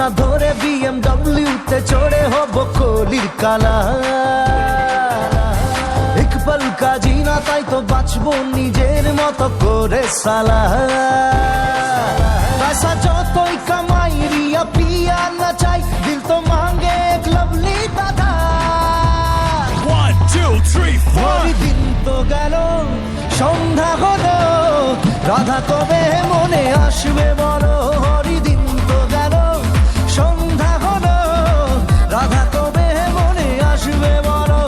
না ধরে BMW তে চড়ে হব কলির কালা। এক পল কা জিনা তাই তো বাঁচবো নিজের মতো করে সালা। पैसा যতই কামাই রিয়া পিয়া না চাই, দিল তো মাঙ্গে এক লভলি দাদা। 1 2 3 4 দিন তো গেল সন্ধ্যা হলো, রাধা কবে মনে আসবে বলো। হরিদিন তো গেল সন্ধ্যা হলো, রাধা কবে মনে আসবে বলো।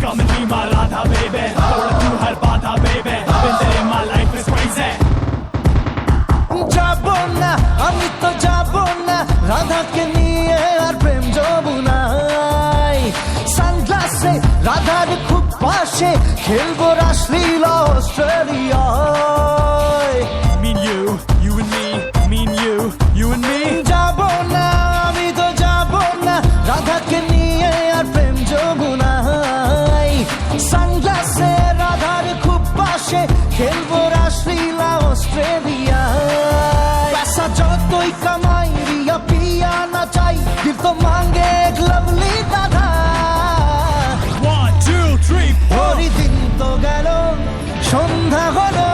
Come and be my Radha baby, तोड़ तू हर बाधा baby, बिन तेरे my life is crazy। যাব না আমি তো যাব না রাধাকে নিয়ে আর প্রেম যমুনায়। সানগ্লাসে রাধার খুব পাশে খেলবো রাসলীলা অস্ট্রেলিয়ায়। Me and you and me, me and you and me। যাব না আমি তো যাব না রাধাকে নিয়ে আর প্রেম যমুনায়। সানগ্লাসে রাধার খুব পাশে খেলবো রাসলীলা অস্ট্রেলিয়ায়। पैसा যতই কামাই রিয়া পিয়া না চাই, দিল তো মাঙ্গে এক লভলি দাদা। 1 2 3 4 হরিদিন তো গেল সন্ধ্যা হলো,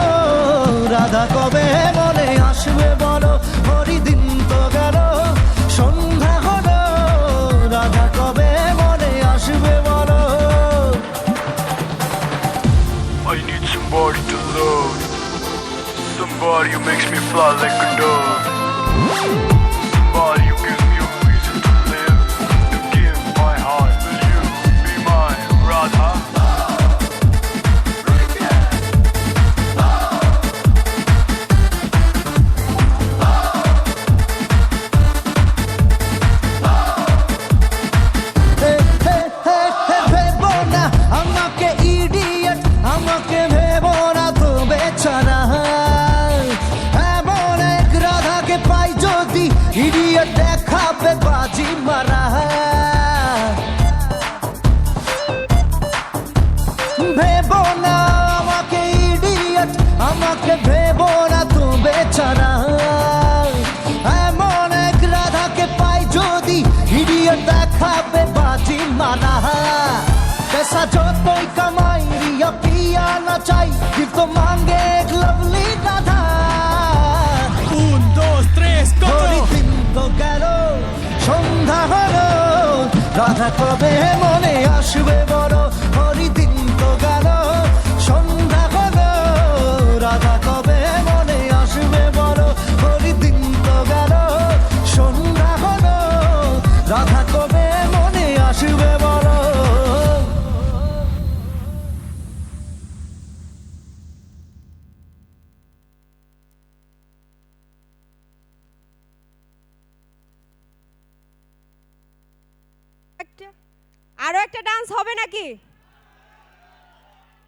রাধা কবে মনে আসবে বলো। হরিদিন তো গেল সন্ধ্যা হলো, রাধা কবে মনে আসবে বলো। I need somebody to love, somebody who makes me fly like a dove, somebody who gives me a reason to live, to give my heart. Will you be my Radha? ভেবো না আমাকে ইডিয়েট, আমাকে ভেবো না তো বেচারা। এমন এক রাধাকে পাই যদি, ইডিয়েট দেখাবে বাজি মারা। ভেবো না আমাকে ইডিয়েট, আমাকে ভেবো না তো বেচারা। এমন এক রাধাকে পাই যদি, ইডিয়েট দেখাবে বাজি মারা। पैसा যতই কামাই রিয়া পিয়া না চাই, দিল তো মাঙ্গে এক লভলি দাদা। 1 2 3 4 হরিদিন তো গেল সন্ধ্যা হলো, রাধা কবে মনে আসবে বলো। হরিদিন তো গেল সন্ধ্যা হলো, রাধা কবে মনে আসবে বলো। হরিদিন তো গেল সন্ধ্যা হলো, রাধা কবে মনে আসবে বলো। আরো একটা ডান্স হবে নাকি?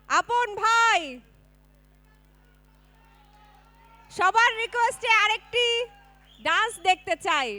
আপন ভাই, সবার রিকোয়েস্টে আরেকটি ডান্স দেখতে চাই।